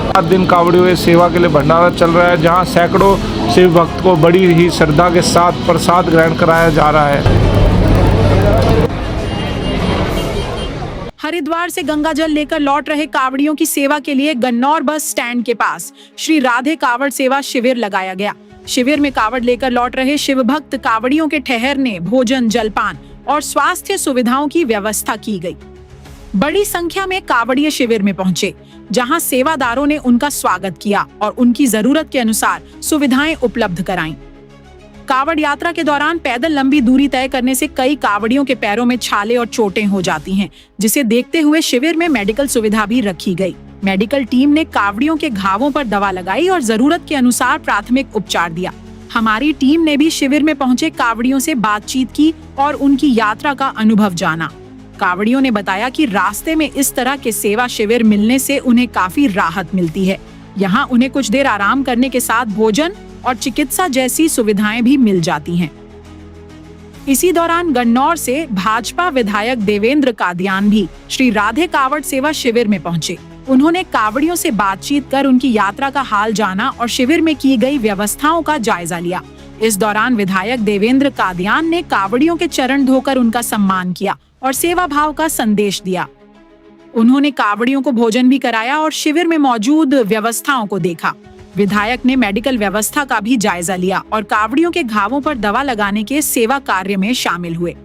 सात दिन कावड़ियों की सेवा के लिए भंडारा चल रहा है, जहां सैकड़ों शिव भक्त को बड़ी ही श्रद्धा के साथ प्रसाद ग्रहण कराया जा रहा है। हरिद्वार से गंगा जल लेकर लौट रहे कावड़ियों की सेवा के लिए गन्नौर बस स्टैंड के पास श्री राधे कावड़ सेवा शिविर लगाया गया। शिविर में कावड़ लेकर लौट रहे शिव भक्त कावड़ियों के ठहरने, भोजन, जलपान और स्वास्थ्य सुविधाओं की व्यवस्था की गई। बड़ी संख्या में कावड़िये शिविर में पहुंचे, जहां सेवादारों ने उनका स्वागत किया और उनकी जरूरत के अनुसार सुविधाएं उपलब्ध कराईं। कावड़ यात्रा के दौरान पैदल लंबी दूरी तय करने से कई कावड़ियों के पैरों में छाले और चोटें हो जाती हैं, जिसे देखते हुए शिविर में मेडिकल सुविधा भी रखी गई। मेडिकल टीम ने कावड़ियों के घावों पर दवा लगाई और जरूरत के अनुसार प्राथमिक उपचार दिया। हमारी टीम ने भी शिविर में पहुंचे कावड़ियों से बातचीत की और उनकी यात्रा का अनुभव जाना। कावड़ियों ने बताया कि रास्ते में इस तरह के सेवा शिविर मिलने से उन्हें काफी राहत मिलती है। यहाँ उन्हें कुछ देर आराम करने के साथ भोजन और चिकित्सा जैसी सुविधाएं भी मिल जाती हैं। इसी दौरान गन्नौर से भाजपा विधायक देवेंद्र कादियान भी श्री राधे कावड़ सेवा शिविर में पहुंचे। उन्होंने कावड़ियों से बातचीत कर उनकी यात्रा का हाल जाना और शिविर में की गई व्यवस्थाओं का जायजा लिया। इस दौरान विधायक देवेंद्र कादियान ने कावड़ियों के चरण धोकर उनका सम्मान किया और सेवा भाव का संदेश दिया। उन्होंने कावड़ियों को भोजन भी कराया और शिविर में मौजूद व्यवस्थाओं को देखा। विधायक ने मेडिकल व्यवस्था का भी जायजा लिया और कावड़ियों के घावों पर दवा लगाने के सेवा कार्य में शामिल हुए।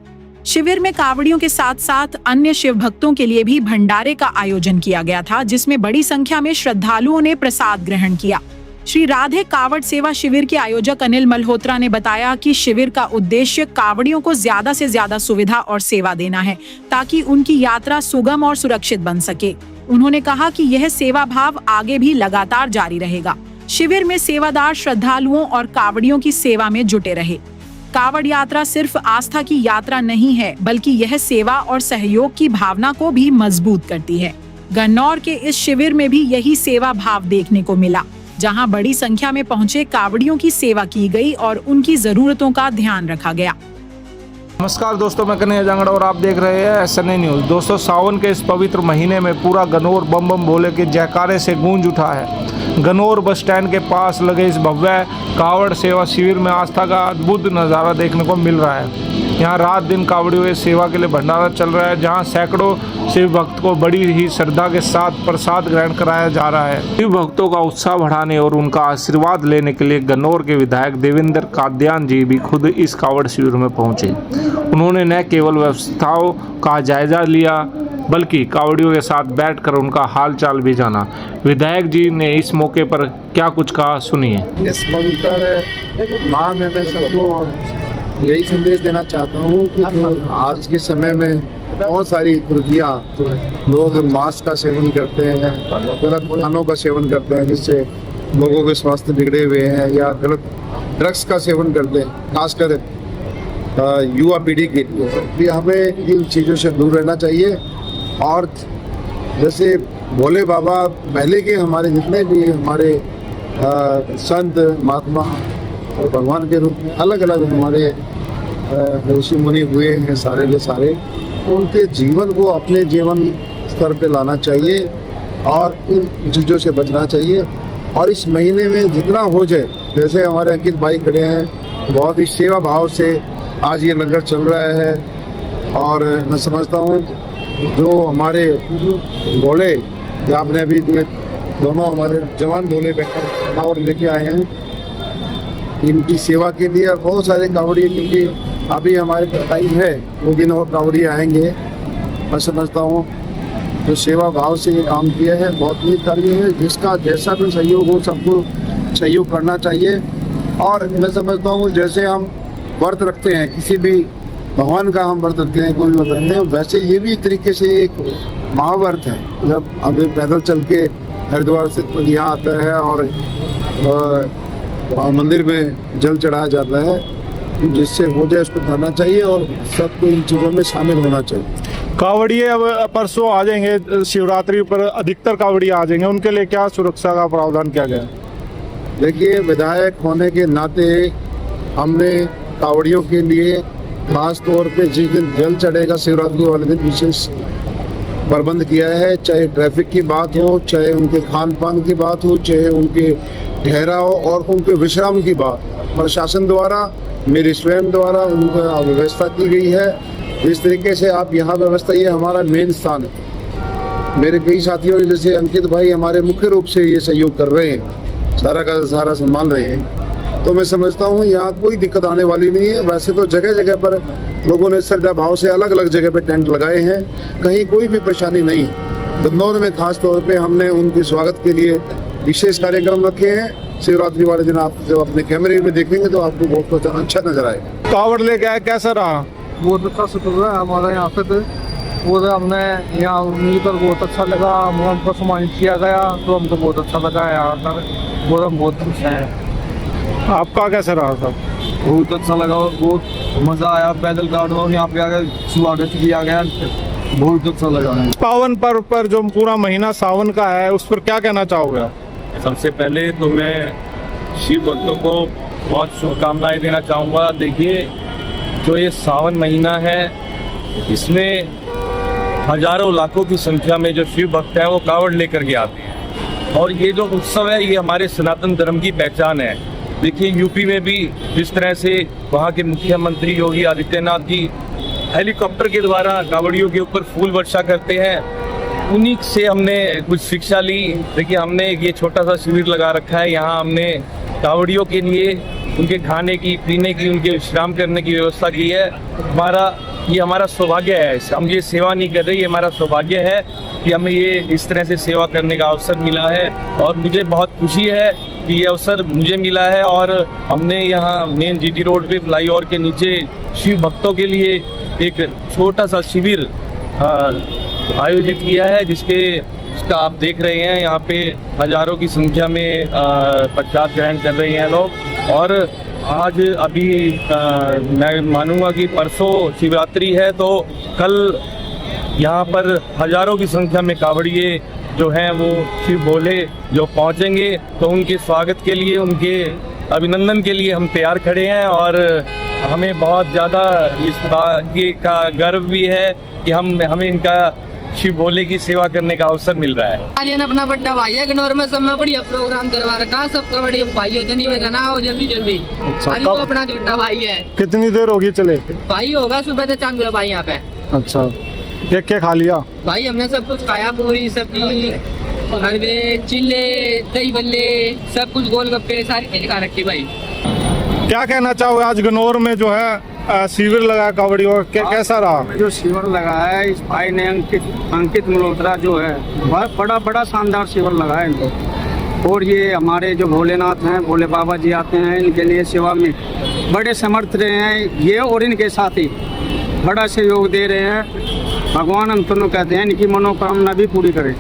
शिविर में कावड़ियों के साथ साथ अन्य शिव भक्तों के लिए भी भंडारे का आयोजन किया गया था, जिसमें बड़ी संख्या में श्रद्धालुओं ने प्रसाद ग्रहण किया। श्री राधे कावड़ सेवा शिविर के आयोजक अनिल मल्होत्रा ने बताया कि शिविर का उद्देश्य कावड़ियों को ज्यादा से ज्यादा सुविधा और सेवा देना है, ताकि उनकी यात्रा सुगम और सुरक्षित बन सके। उन्होंने कहा कि यह सेवा भाव आगे भी लगातार जारी रहेगा। शिविर में सेवादार श्रद्धालुओं और कावड़ियों की सेवा में जुटे रहे। कावड़ यात्रा सिर्फ आस्था की यात्रा नहीं है, बल्कि यह सेवा और सहयोग की भावना को भी मजबूत करती है। गन्नौर के इस शिविर में भी यही सेवा भाव देखने को मिला, जहां बड़ी संख्या में पहुंचे कावड़ियों की सेवा की गई और उनकी जरूरतों का ध्यान रखा गया। नमस्कार दोस्तों, मैं कन्हैया जांगड़ और आप देख रहे हैं SNA न्यूज़। दोस्तों, सावन के इस पवित्र महीने में पूरा गन्नौर बम बम भोले के जयकारे से गूंज उठा है। गन्नौर बस स्टैंड के पास लगे इस भव्य कावड़ सेवा शिविर में आस्था का अद्भुत नज़ारा देखने को मिल रहा है। यहाँ रात दिन कावड़ियों की सेवा के लिए भंडारा चल रहा है, जहाँ सैकड़ों शिव भक्त को बड़ी ही श्रद्धा के साथ प्रसाद ग्रहण कराया जा रहा है। शिव भक्तों का उत्साह बढ़ाने और उनका आशीर्वाद लेने के लिए गन्नौर के विधायक देवेंद्र कादियान जी भी खुद इस कावड़ शिविर में पहुंचे। उन्होंने न केवल व्यवस्थाओं का जायजा लिया, बल्कि कावड़ियों के साथ बैठकर उनका हालचाल भी जाना। विधायक जी ने इस मौके पर क्या कुछ कहा, सुनिए। इस पवित्र माह में मैं सबको यही संदेश देना चाहता हूँ कि आज के समय में बहुत सारी त्रुटियाँ, लोग मांस का सेवन करते हैं, गलत खानों का सेवन करते हैं, जिससे लोगों के स्वास्थ्य बिगड़े हुए हैं, या गलत ड्रग्स का सेवन करते हैं, खासकर युवा पीढ़ी के लिए। हमें इन चीज़ों से दूर रहना चाहिए। और जैसे भोले बाबा पहले के हमारे जितने भी हमारे संत महात्मा और भगवान के रूप में अलग अलग हमारे ऋषि मुनि हुए हैं, सारे के सारे, उनके जीवन को अपने जीवन स्तर पे लाना चाहिए और इन चीज़ों से बचना चाहिए। और इस महीने में जितना हो जाए, जैसे हमारे अंकित भाई खड़े हैं, बहुत ही सेवा भाव से आज ये लंगर चल रहा है। और मैं समझता हूँ जो हमारे घोड़े, आपने अभी दोनों हमारे जवान घोड़े बैठकर और लेके आए हैं, इनकी सेवा के लिए बहुत सारे कावड़िए, क्योंकि अभी हमारे टाइम है, 2 दिन और कावड़िए आएंगे। मैं समझता हूँ जो सेवा भाव से ये काम किया है बहुत ही कार्य है, जिसका जैसा भी सहयोग हो सबको सहयोग करना चाहिए। और मैं समझता हूँ जैसे हम व्रत रखते हैं, किसी भी भगवान का हम व्रत रखते हैं, कोई व्रत रखते हैं, वैसे ये भी एक तरीके से एक महाव्रत है। जब अभी पैदल चल के हरिद्वार से यहाँ आता है और मंदिर में जल चढ़ाया जाता है, जिससे हो जाए उसको करना चाहिए और सबको इन चीज़ों में शामिल होना चाहिए। कावड़िए अब परसों आ जाएंगे, शिवरात्रि पर अधिकतर कावड़िए आ जाएंगे, उनके लिए क्या सुरक्षा का प्रावधान किया गया? देखिए, विधायक होने के नाते हमने कावड़ियों के लिए खास तौर पे जिस दिन जल चढ़ेगा शिवरात्रि वाले दिन विशेष प्रबंध किया है, चाहे ट्रैफिक की बात हो, चाहे उनके खान पान की बात हो, चाहे उनके ठहराव और उनके विश्राम की बात। प्रशासन द्वारा, मेरे स्वयं द्वारा उनका व्यवस्था की गई है। इस तरीके से आप यहाँ व्यवस्था, ये हमारा मेन स्थान है। मेरे कई साथियों ने, जैसे अंकित भाई हमारे मुख्य रूप से ये सहयोग कर रहे हैं, सारा का सारा संभाल रहे हैं, तो मैं समझता हूँ यहाँ कोई दिक्कत आने वाली नहीं है। वैसे तो जगह जगह पर लोगों ने श्रद्धा भाव से अलग अलग जगह पे टेंट लगाए हैं, कहीं कोई भी परेशानी नहीं। गन्नौर में खास तौर पे हमने उनके स्वागत के लिए विशेष कार्यक्रम रखे हैं। शिवरात्रि वाले दिन आप जब अपने कैमरे में देखेंगे तो आपको बहुत अच्छा नजर आएगा। कावड़ लेके आए, कैसा रहा? बहुत अच्छा शुक्र है हमारा यहाँ पे। तो वो हमने यहाँ मिलकर बहुत अच्छा लगा, हमको सम्मानित किया गया तो हमको बहुत अच्छा लगा यहाँ पर। वो हम बहुत खुश हैं। आपका कैसा रहा सब? बहुत अच्छा लगा और बहुत मज़ा आया। पैदल गाड़ियों यहाँ पे आकर स्वागत किया गया, बहुत अच्छा लगा। पावन पर्व पर जो पूरा महीना सावन का है, उस पर क्या कहना चाहोगे? सबसे पहले तो मैं शिव भक्तों को बहुत शुभकामनाएं देना चाहूँगा। देखिए, जो ये सावन महीना है, इसमें हजारों लाखों की संख्या में जो शिव भक्त हैं वो कावड़ लेकर के आते हैं, और ये जो उत्सव है ये हमारे सनातन धर्म की पहचान है। देखिए, यूपी में भी जिस तरह से वहाँ के मुख्यमंत्री योगी आदित्यनाथ जी हेलीकॉप्टर के द्वारा कावड़ियों के ऊपर फूल वर्षा करते हैं, उन्हीं से हमने कुछ शिक्षा ली। देखिए, हमने ये छोटा सा शिविर लगा रखा है, यहाँ हमने कावड़ियों के लिए उनके खाने की, पीने की, उनके विश्राम करने की व्यवस्था की है। ये हमारा सौभाग्य है। हम ये सेवा नहीं कर रहे, ये हमारा सौभाग्य है कि हमें ये इस तरह से सेवा करने का अवसर मिला है, और मुझे बहुत खुशी है कि ये अवसर मुझे मिला है। और हमने यहाँ मेन जीटी रोड पे फ्लाईओवर के नीचे शिव भक्तों के लिए एक छोटा सा शिविर आयोजित किया है, जिसका आप देख रहे हैं यहाँ पे हजारों की संख्या में प्रसाद ग्रहण कर रहे हैं लोग। और आज अभी मैं मानूंगा कि परसों शिवरात्रि है, तो कल यहाँ पर हजारों की संख्या में कावड़िए जो हैं वो शिव भोले जो पहुँचेंगे, तो उनके स्वागत के लिए, उनके अभिनंदन के लिए हम तैयार खड़े हैं। और हमें बहुत ज़्यादा इस बात का गर्व भी है कि हमें इनका शिव भोले की सेवा करने का अवसर मिल रहा है। आज अपना बड्डा भाई है, गन्नौर में सब में बढ़िया प्रोग्राम करवा रखा, सबका बढ़िया भाई होते नहीं रहना हो जल्दी जल्दी। आज वो अपना छोटा भाई है। कितनी देर होगी चले? भाई होगा सुबह से चांद भाई यहाँ पे। अच्छा, क्या खा लिया? भाई हमने सब कुछ खाया, पूरी सब्जी, हलवे, चिल्ले, दही बल्ले, सब कुछ, गोलगप्पे, सारी चीज खा रखी भाई। क्या कहना चाहोगे? आज गन्नौर में जो है शिविर लगा कावड़ियों, कैसा रहा? जो शिविर लगा है इस भाई ने, अंकित मल्होत्रा जो है, बहुत बड़ा शानदार शिविर लगा है इनको। और ये हमारे जो भोलेनाथ हैं, भोले बाबा जी आते हैं, इनके लिए सेवा में बड़े समर्थ रहे हैं ये, और इनके साथी बड़ा सहयोग दे रहे हैं। भगवान हम दोनों कहते हैं इनकी मनोकामना भी पूरी करें।